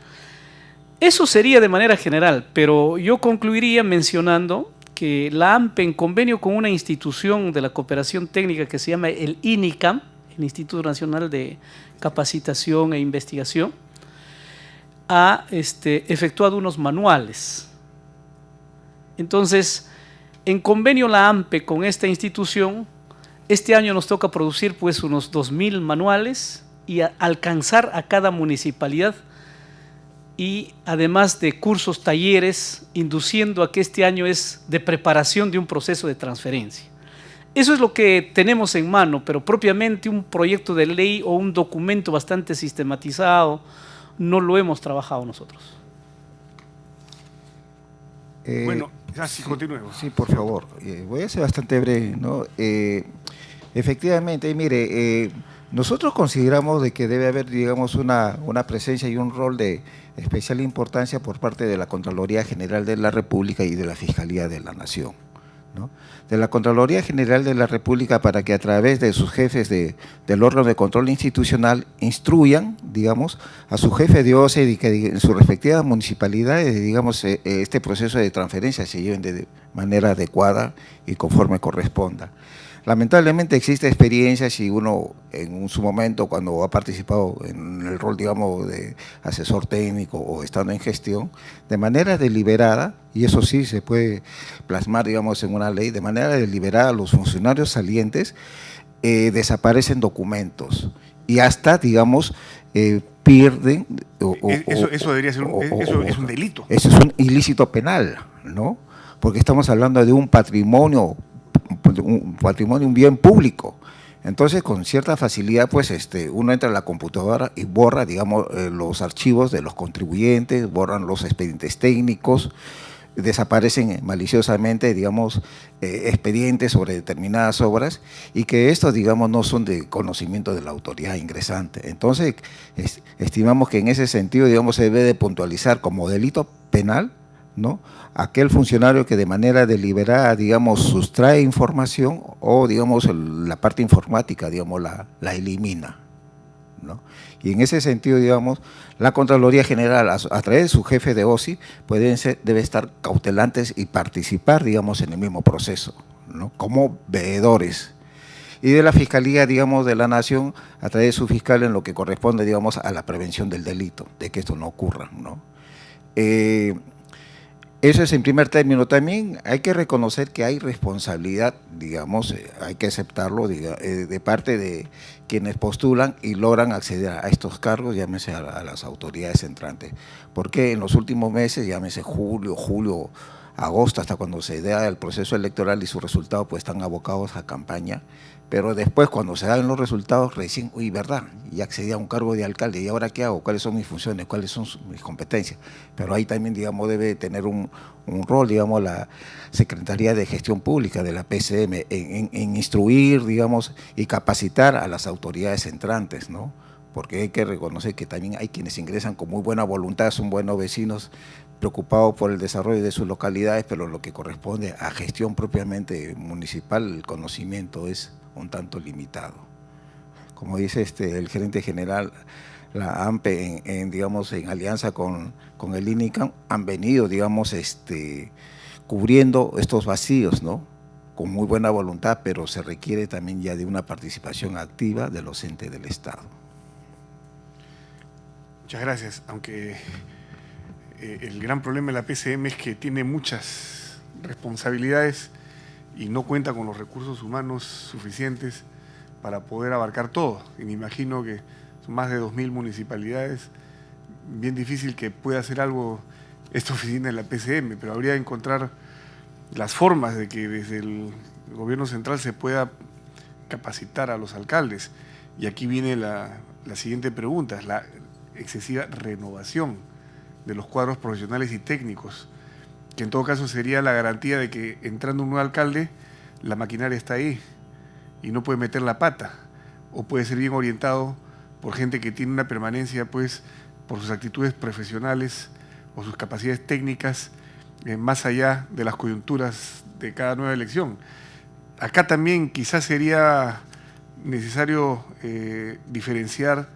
Eso sería de manera general, pero yo concluiría mencionando que la AMPE, en convenio con una institución de la cooperación técnica que se llama el INICAM, el Instituto Nacional de Capacitación e Investigación, ha efectuado unos manuales. Entonces, en convenio la AMPE con esta institución, este año nos toca producir pues unos 2000 manuales y alcanzar a cada municipalidad, y además de cursos, talleres, induciendo a que este año es de preparación de un proceso de transferencia. Eso es lo que tenemos en mano, pero propiamente un proyecto de ley o un documento bastante sistematizado no lo hemos trabajado nosotros. Bueno, así continuemos. Sí, por favor. Voy a ser bastante breve, ¿no? Efectivamente, mire, nosotros consideramos de que debe haber, digamos, una presencia y un rol de especial importancia por parte de la Contraloría General de la República y de la Fiscalía de la Nación, ¿no? De la Contraloría General de la República, para que a través de sus jefes del órgano de control institucional instruyan, digamos, a su jefe de OCE y que en sus respectivas municipalidades, digamos, este proceso de transferencia se lleven de manera adecuada y conforme corresponda. Lamentablemente existe experiencias y uno en su momento, cuando ha participado en el rol, digamos, de asesor técnico o estando en gestión, de manera deliberada, y eso sí se puede plasmar, digamos, en una ley, de manera deliberada los funcionarios salientes desaparecen documentos y hasta, digamos, pierden… Eso debería ser eso es un delito. Eso es un ilícito penal, ¿no? Porque estamos hablando de un patrimonio, un bien público. Entonces, con cierta facilidad, pues uno entra a la computadora y borra, digamos, los archivos de los contribuyentes, borran los expedientes técnicos, desaparecen maliciosamente, digamos, expedientes sobre determinadas obras, y que estos, digamos, no son de conocimiento de la autoridad ingresante. Entonces, estimamos que en ese sentido, digamos, se debe de puntualizar como delito penal ¿no? Aquel funcionario que de manera deliberada, digamos, sustrae información o, digamos, la parte informática, digamos, la elimina, ¿no? Y en ese sentido, digamos, la Contraloría General, a través de su jefe de OSI, pues debe estar cautelantes y participar, digamos, en el mismo proceso, ¿no? Como veedores. Y de la Fiscalía, digamos, de la Nación, a través de su fiscal en lo que corresponde, digamos, a la prevención del delito, de que esto no ocurra, ¿no? Eso es en primer término. También hay que reconocer que hay responsabilidad, digamos, hay que aceptarlo, de parte de quienes postulan y logran acceder a estos cargos, llámese a las autoridades entrantes. Porque en los últimos meses, llámese julio, agosto, hasta cuando se da el proceso electoral y sus resultados, pues están abocados a campaña. Pero después, cuando se dan los resultados, recién, uy, verdad, ya accedí a un cargo de alcalde, ¿y ahora qué hago? ¿Cuáles son mis funciones? ¿Cuáles son mis competencias? Pero ahí también, digamos, debe tener un rol, digamos, la Secretaría de Gestión Pública de la PCM en instruir, digamos, y capacitar a las autoridades entrantes, ¿no? Porque hay que reconocer que también hay quienes ingresan con muy buena voluntad, son buenos vecinos, preocupados por el desarrollo de sus localidades, pero lo que corresponde a gestión propiamente municipal, el conocimiento es un tanto limitado. Como dice el gerente general, la AMPE, digamos, en alianza con el INICAM, han venido, digamos, cubriendo estos vacíos, ¿no? Con muy buena voluntad, pero se requiere también ya de una participación activa de los entes del Estado. Muchas gracias, aunque el gran problema de la PCM es que tiene muchas responsabilidades y no cuenta con los recursos humanos suficientes para poder abarcar todo. Y me imagino que son más de 2.000 municipalidades, bien difícil que pueda hacer algo esta oficina de la PCM, pero habría que encontrar las formas de que desde el gobierno central se pueda capacitar a los alcaldes. Y aquí viene la siguiente pregunta, la excesiva renovación de los cuadros profesionales y técnicos, que en todo caso sería la garantía de que entrando un nuevo alcalde, la maquinaria está ahí y no puede meter la pata, o puede ser bien orientado por gente que tiene una permanencia, pues, por sus actitudes profesionales o sus capacidades técnicas, más allá de las coyunturas de cada nueva elección. Acá también quizás sería necesario diferenciar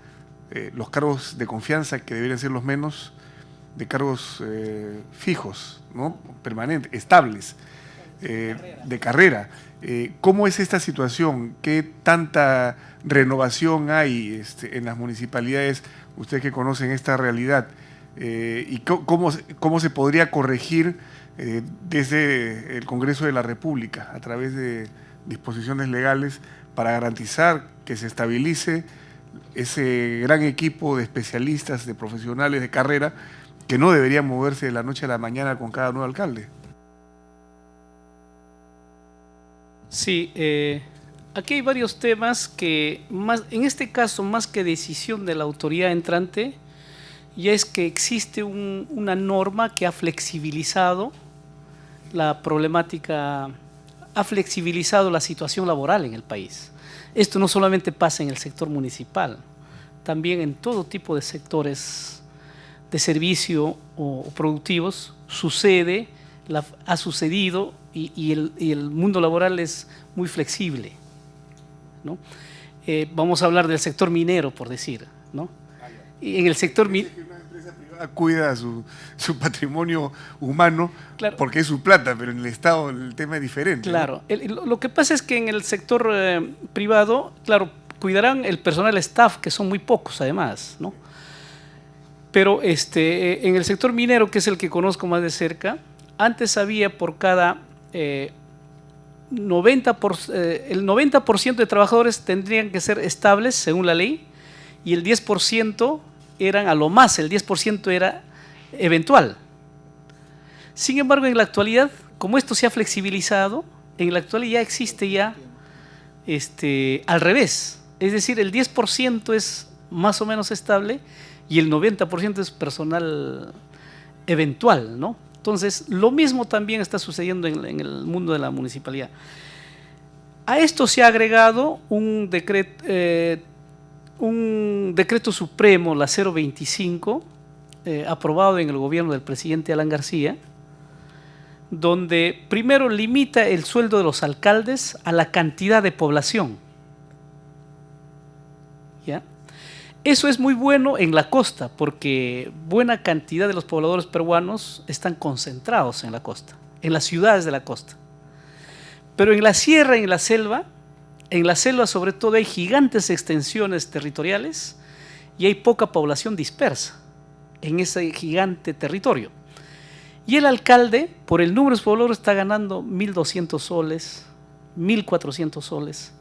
los cargos de confianza, que deberían ser los menos, de cargos fijos, ¿no? Permanentes, estables, de carrera. ¿Cómo es esta situación? ¿Qué tanta renovación hay en las municipalidades? Ustedes que conocen esta realidad, ¿y cómo se podría corregir desde el Congreso de la República a través de disposiciones legales para garantizar que se estabilice ese gran equipo de especialistas, de profesionales de carrera, que no deberían moverse de la noche a la mañana con cada nuevo alcalde? Sí, aquí hay varios temas que, en este caso, más que decisión de la autoridad entrante, ya es que existe una norma que ha flexibilizado la problemática, ha flexibilizado la situación laboral en el país. Esto no solamente pasa en el sector municipal, también en todo tipo de sectores de servicio o productivos sucede, ha sucedido y el mundo laboral es muy flexible, ¿no? Vamos a hablar del sector minero, por decir, ¿no? Y en el sector minero, una empresa privada cuida su patrimonio humano, claro, porque es su plata, pero en el Estado el tema es diferente. Claro, ¿no? Lo que pasa es que en el sector privado, claro, cuidarán el personal staff, que son muy pocos además, ¿no? Pero en el sector minero, que es el que conozco más de cerca, antes había por cada el 90% de trabajadores tendrían que ser estables según la ley, y el 10% eran a lo más, el 10% era eventual. Sin embargo, en la actualidad, como esto se ha flexibilizado, en la actualidad ya existe ya al revés, es decir, el 10% es más o menos estable y el 90% es personal eventual, ¿no? Entonces, lo mismo también está sucediendo en el mundo de la municipalidad. A esto se ha agregado un decreto supremo, la 025, aprobado en el gobierno del presidente Alan García, donde primero limita el sueldo de los alcaldes a la cantidad de población. ¿Ya? Eso es muy bueno en la costa, porque buena cantidad de los pobladores peruanos están concentrados en la costa, en las ciudades de la costa. Pero en la sierra y en la selva sobre todo hay gigantes extensiones territoriales y hay poca población dispersa en ese gigante territorio. Y el alcalde, por el número de pobladores, está ganando 1.200 soles, 1.400 soles.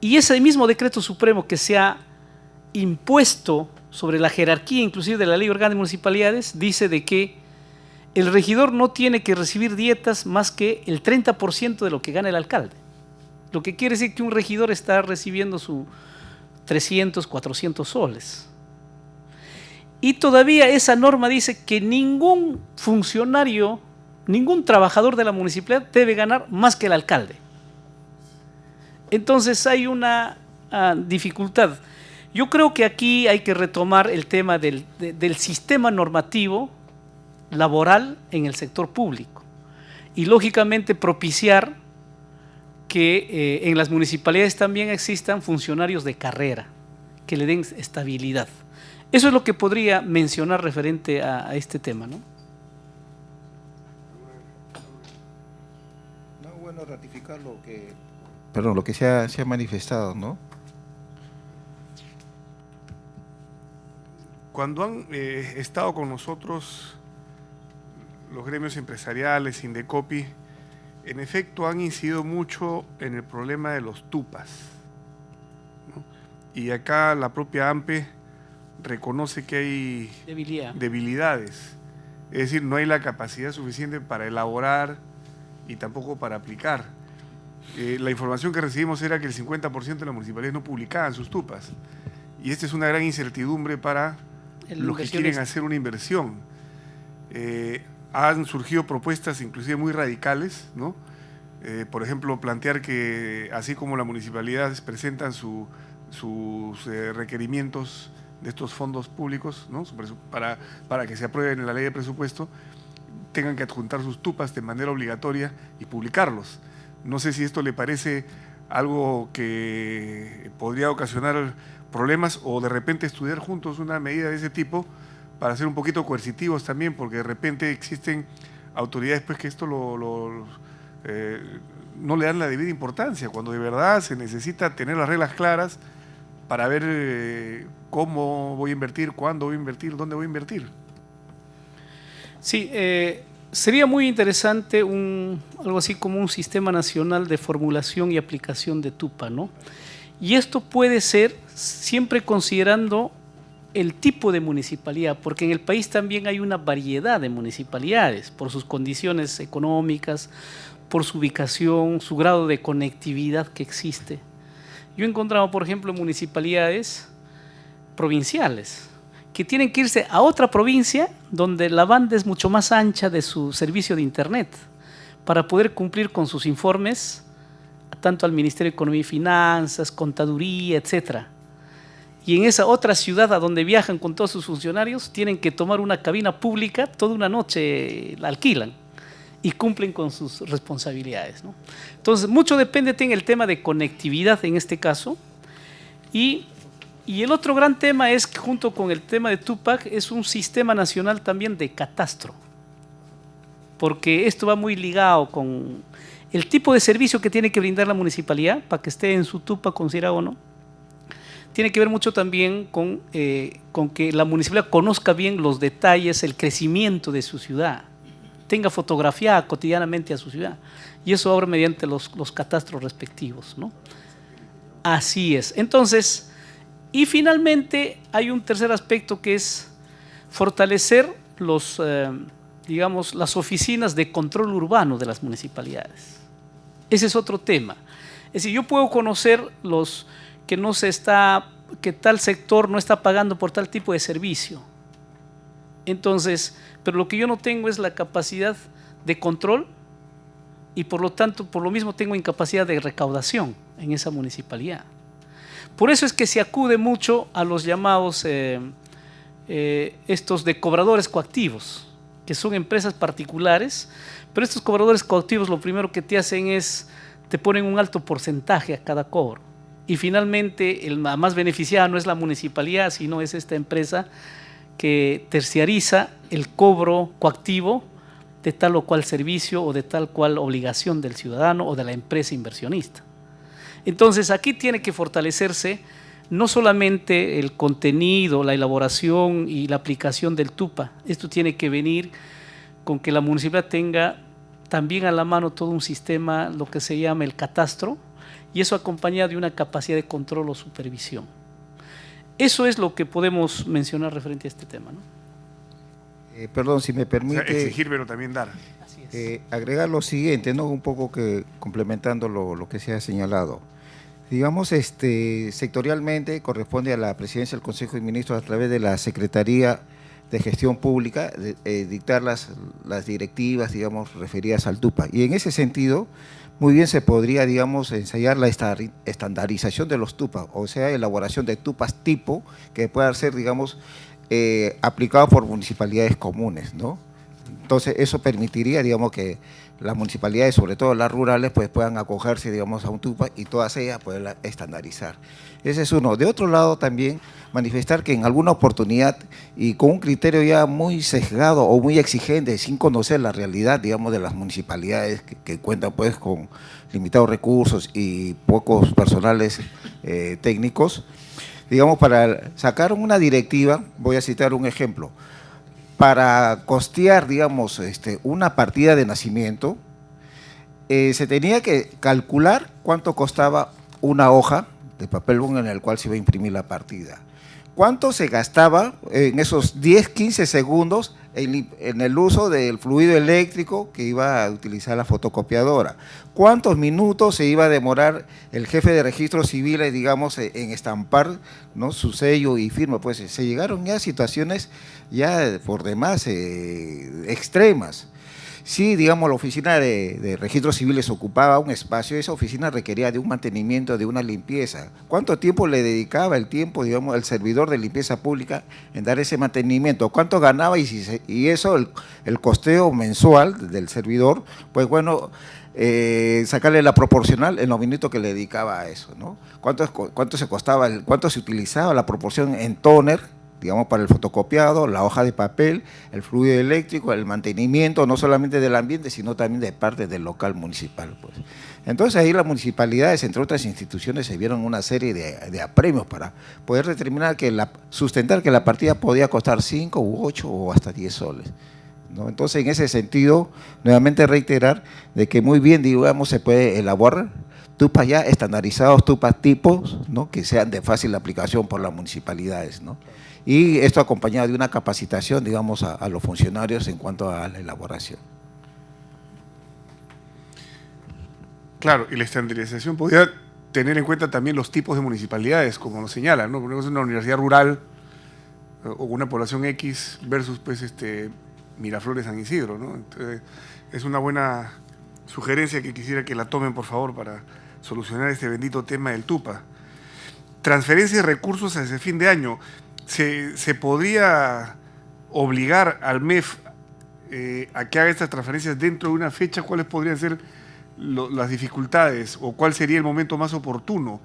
Y ese mismo decreto supremo que se ha impuesto sobre la jerarquía inclusive de la Ley Orgánica de Municipalidades dice de que el regidor no tiene que recibir dietas más que el 30% de lo que gana el alcalde. Lo que quiere decir que un regidor está recibiendo sus 300, 400 soles. Y todavía esa norma dice que ningún funcionario, ningún trabajador de la municipalidad debe ganar más que el alcalde. Entonces hay una dificultad. Yo creo que aquí hay que retomar el tema del sistema normativo laboral en el sector público y lógicamente propiciar que en las municipalidades también existan funcionarios de carrera que le den estabilidad. Eso es lo que podría mencionar referente a este tema, ¿no? No, bueno, ratificar lo que se ha manifestado, ¿no? Cuando han estado con nosotros los gremios empresariales, Indecopi, en efecto han incidido mucho en el problema de los tupas, ¿no? Y acá la propia AMPE reconoce que hay debilidades, es decir, no hay la capacidad suficiente para elaborar y tampoco para aplicar. La información que recibimos era que el 50% de las municipalidades no publicaban sus tupas, y esta es una gran incertidumbre para los que quieren hacer una inversión. Han surgido propuestas inclusive muy radicales, ¿no? Por ejemplo, plantear que así como las municipalidades presentan sus requerimientos de estos fondos públicos, ¿no? para que se aprueben en la ley de presupuesto, tengan que adjuntar sus tupas de manera obligatoria y publicarlos. No sé si esto le parece algo que podría ocasionar problemas o de repente estudiar juntos una medida de ese tipo para ser un poquito coercitivos también, porque de repente existen autoridades pues, que esto no le dan la debida importancia, cuando de verdad se necesita tener las reglas claras para ver cómo voy a invertir, cuándo voy a invertir, dónde voy a invertir. Sí, sería muy interesante algo así como un sistema nacional de formulación y aplicación de TUPA, ¿no? Y esto puede ser siempre considerando el tipo de municipalidad, porque en el país también hay una variedad de municipalidades por sus condiciones económicas, por su ubicación, su grado de conectividad que existe. Yo he encontrado, por ejemplo, municipalidades provinciales que tienen que irse a otra provincia donde la banda es mucho más ancha de su servicio de internet para poder cumplir con sus informes tanto al Ministerio de Economía y Finanzas, Contaduría, etcétera. Y en esa otra ciudad a donde viajan con todos sus funcionarios, tienen que tomar una cabina pública, toda una noche la alquilan y cumplen con sus responsabilidades, ¿no? Entonces, mucho depende en el tema de conectividad en este caso. Y el otro gran tema es que junto con el tema de TUPAC es un sistema nacional también de catastro, porque esto va muy ligado con el tipo de servicio que tiene que brindar la municipalidad para que esté en su TUPA considerado o no. Tiene que ver mucho también con que la municipalidad conozca bien los detalles, el crecimiento de su ciudad, tenga fotografiada cotidianamente a su ciudad, y eso ahora mediante los catastros respectivos, ¿no? Así es. Entonces, y finalmente hay un tercer aspecto que es fortalecer las oficinas de control urbano de las municipalidades. Ese es otro tema. Es decir, yo puedo conocer que tal sector no está pagando por tal tipo de servicio. Entonces, pero lo que yo no tengo es la capacidad de control y por lo tanto, por lo mismo tengo incapacidad de recaudación en esa municipalidad. Por eso es que se acude mucho a los llamados estos de cobradores coactivos, que son empresas particulares, pero estos cobradores coactivos lo primero que te hacen es, te ponen un alto porcentaje a cada cobro. Y finalmente, la más beneficiada no es la municipalidad, sino es esta empresa que terciariza el cobro coactivo de tal o cual servicio o de tal cual obligación del ciudadano o de la empresa inversionista. Entonces, aquí tiene que fortalecerse no solamente el contenido, la elaboración y la aplicación del TUPA. Esto tiene que venir con que la municipalidad tenga también a la mano todo un sistema, lo que se llama el catastro, y eso acompañado de una capacidad de control o supervisión. Eso es lo que podemos mencionar referente a este tema, ¿no? Perdón, si me permite… O sea, exigir, pero también dar. Así es. Agregar lo siguiente, ¿no? Un poco que complementando lo que se ha señalado. Digamos, sectorialmente corresponde a la Presidencia del Consejo de Ministros a través de la Secretaría de Gestión Pública dictar las directivas, digamos, referidas al TUPA. Y en ese sentido, muy bien se podría, digamos, ensayar la estandarización de los TUPA, o sea, elaboración de TUPAs tipo que puedan ser, digamos, aplicados por municipalidades comunes, ¿no? Entonces, eso permitiría, digamos, que las municipalidades, sobre todo las rurales, pues puedan acogerse, digamos, a un TUPA y todas ellas poderla estandarizar. Ese es uno. De otro lado, también manifestar que en alguna oportunidad y con un criterio ya muy sesgado o muy exigente, sin conocer la realidad, digamos, de las municipalidades que cuentan, pues, con limitados recursos y pocos personales técnicos, digamos, para sacar una directiva, voy a citar un ejemplo, para costear, digamos, una partida de nacimiento, se tenía que calcular cuánto costaba una hoja de papel bond en el cual se iba a imprimir la partida. ¿Cuánto se gastaba en esos 10, 15 segundos en el uso del fluido eléctrico que iba a utilizar la fotocopiadora? ¿Cuántos minutos se iba a demorar el jefe de registros civiles, digamos, en estampar, ¿no?, su sello y firma? Pues se llegaron ya a situaciones ya por demás extremas. Sí, digamos, la oficina de registros civiles ocupaba un espacio, esa oficina requería de un mantenimiento, de una limpieza. ¿Cuánto tiempo le dedicaba digamos, el servidor de limpieza pública en dar ese mantenimiento? ¿Cuánto ganaba? Y eso, el costeo mensual del servidor, pues bueno, sacarle la proporcional en los minutos que le dedicaba a eso, ¿no? ¿Cuánto se costaba, cuánto se utilizaba la proporción en tóner, digamos, para el fotocopiado, la hoja de papel, el fluido eléctrico, el mantenimiento, no solamente del ambiente, sino también de parte del local municipal, pues. Entonces ahí las municipalidades, entre otras instituciones, se vieron una serie de apremios para poder determinar sustentar que la partida podía costar 5 u 8 o hasta 10 soles, ¿no? Entonces, en ese sentido, nuevamente reiterar de que muy bien, digamos, se puede elaborar TUPAs ya estandarizados, TUPAs tipos, ¿no?, que sean de fácil aplicación por las municipalidades, ¿no? Y esto acompañado de una capacitación, digamos, a los funcionarios en cuanto a la elaboración. Claro, y la estandarización podría tener en cuenta también los tipos de municipalidades, como nos señalan, ¿no? Porque es una universidad rural o una población X versus, pues, Miraflores, San Isidro, ¿no? Entonces, es una buena sugerencia que quisiera que la tomen, por favor, para solucionar este bendito tema del TUPA. Transferencia de recursos hacia fin de año. ¿Se podría obligar al MEF a que haga estas transferencias dentro de una fecha? ¿Cuáles podrían ser las dificultades o cuál sería el momento más oportuno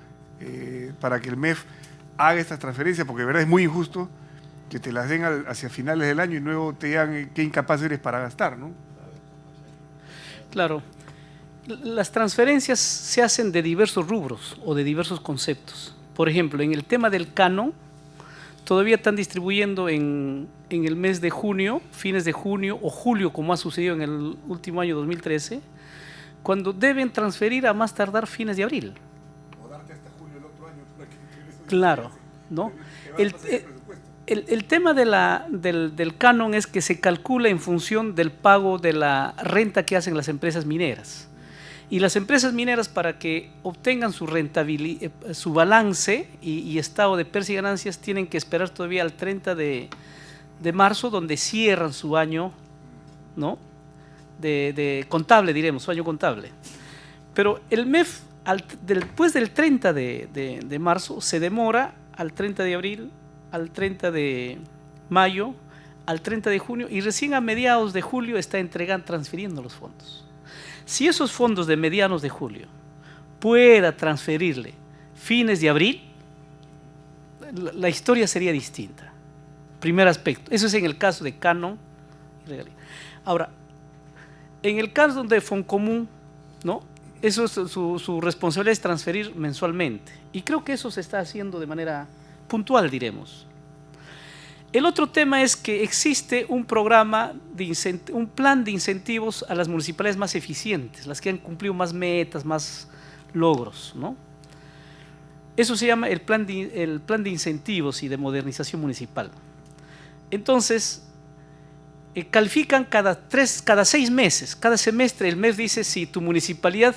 para que el MEF haga estas transferencias? Porque de verdad es muy injusto que te las den hacia finales del año y luego te digan qué incapaz eres para gastar, ¿no? Claro. Las transferencias se hacen de diversos rubros o de diversos conceptos. Por ejemplo, en el tema del canon, todavía están distribuyendo en el mes de junio, fines de junio o julio, como ha sucedido en el último año 2013, cuando deben transferir a más tardar fines de abril. O darte hasta julio del otro año. Claro, ¿no? El tema del canon es que se calcula en función del pago de la renta que hacen las empresas mineras. Y las empresas mineras, para que obtengan su rentabilidad, su balance y estado de pérdidas y ganancias, tienen que esperar todavía al 30 de marzo, donde cierran su año, ¿no?, de contable, diremos, su año contable. Pero el MEF, después del 30 de marzo, se demora al 30 de abril, al 30 de mayo, al 30 de junio y recién a mediados de julio está transfiriendo los fondos. Si esos fondos de medianos de julio pueda transferirle fines de abril, la historia sería distinta. Primer aspecto. Eso es en el caso de Canon. Ahora, en el caso de Foncomún, ¿no? Eso es su responsabilidad es transferir mensualmente. Y creo que eso se está haciendo de manera puntual, diremos. El otro tema es que existe un programa, un plan de incentivos a las municipalidades más eficientes, las que han cumplido más metas, más logros, ¿no? Eso se llama el plan de incentivos y de modernización municipal. Entonces, califican cada 6 meses, cada semestre el MEF dice si tu municipalidad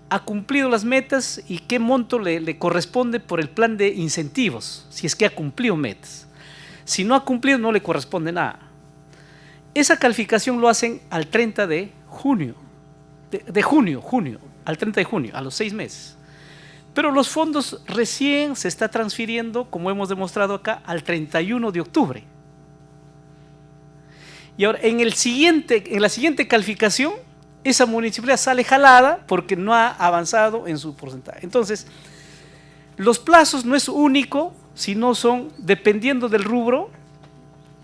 ha cumplido las metas y qué monto le corresponde por el plan de incentivos, si es que ha cumplido metas. Si no ha cumplido, no le corresponde nada. Esa calificación lo hacen al 30 de junio, junio, al 30 de junio, a los 6 meses. Pero los fondos recién se está transfiriendo, como hemos demostrado acá, al 31 de octubre. Y ahora, en la siguiente calificación, esa municipalidad sale jalada porque no ha avanzado en su porcentaje. Entonces, los plazos no es único, sino son, dependiendo del rubro,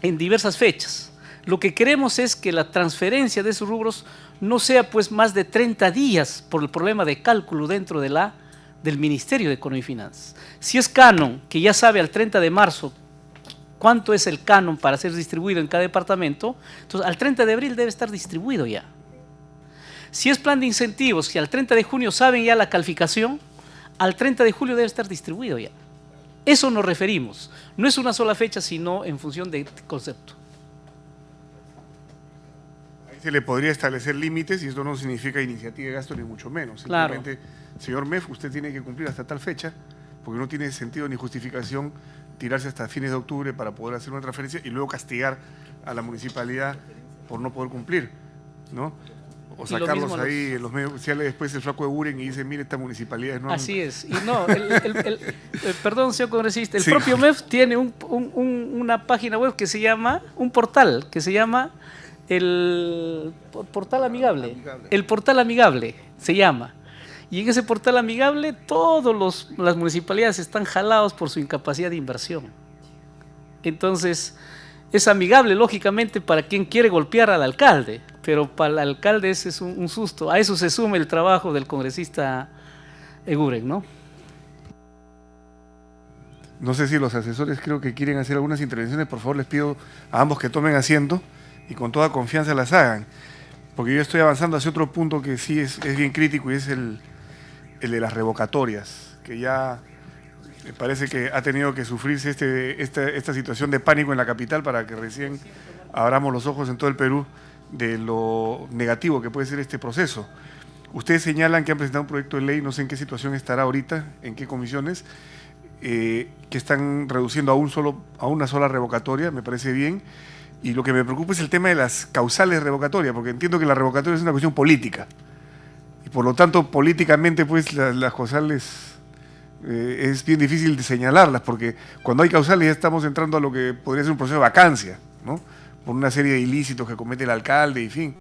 en diversas fechas. Lo que queremos es que la transferencia de esos rubros no sea pues más de 30 días por el problema de cálculo dentro del Ministerio de Economía y Finanzas. Si es canon, que ya sabe al 30 de marzo cuánto es el canon para ser distribuido en cada departamento, entonces al 30 de abril debe estar distribuido ya. Si es plan de incentivos, que al 30 de junio saben ya la calificación, al 30 de julio debe estar distribuido ya. Eso nos referimos. No es una sola fecha, sino en función de concepto. Ahí se le podría establecer límites y esto no significa iniciativa de gasto ni mucho menos. Simplemente, claro. Señor MEF, usted tiene que cumplir hasta tal fecha, porque no tiene sentido ni justificación tirarse hasta fines de octubre para poder hacer una transferencia y luego castigar a la municipalidad por no poder cumplir, ¿no? O sacarlos ahí en los medios sociales después el flaco de Buren y dice, mire, esta municipalidad no... Así es. Y no, perdón, señor congresista, el sí. propio MEF tiene una página web que se llama, un portal que se llama el Portal Amigable. El Portal Amigable se llama. Y en ese Portal Amigable todas las municipalidades están jalados por su incapacidad de inversión. Entonces, es amigable, lógicamente, para quien quiere golpear al alcalde, pero para el alcalde ese es un susto. A eso se suma el trabajo del congresista Eguren, ¿no? No sé si los asesores creo que quieren hacer algunas intervenciones. Por favor, les pido a ambos que tomen asiento y con toda confianza las hagan. Porque yo estoy avanzando hacia otro punto que sí es bien crítico y es el de las revocatorias, que ya me parece que ha tenido que sufrirse esta situación de pánico en la capital para que recién abramos los ojos en todo el Perú de lo negativo que puede ser este proceso. Ustedes señalan que han presentado un proyecto de ley, no sé en qué situación estará ahorita, en qué comisiones, que están reduciendo a una sola revocatoria, me parece bien, y lo que me preocupa es el tema de las causales revocatorias, porque entiendo que la revocatoria es una cuestión política, y por lo tanto políticamente pues las causales es bien difícil de señalarlas, porque cuando hay causales ya estamos entrando a lo que podría ser un proceso de vacancia, ¿no? Por una serie de ilícitos que comete el alcalde, en fin.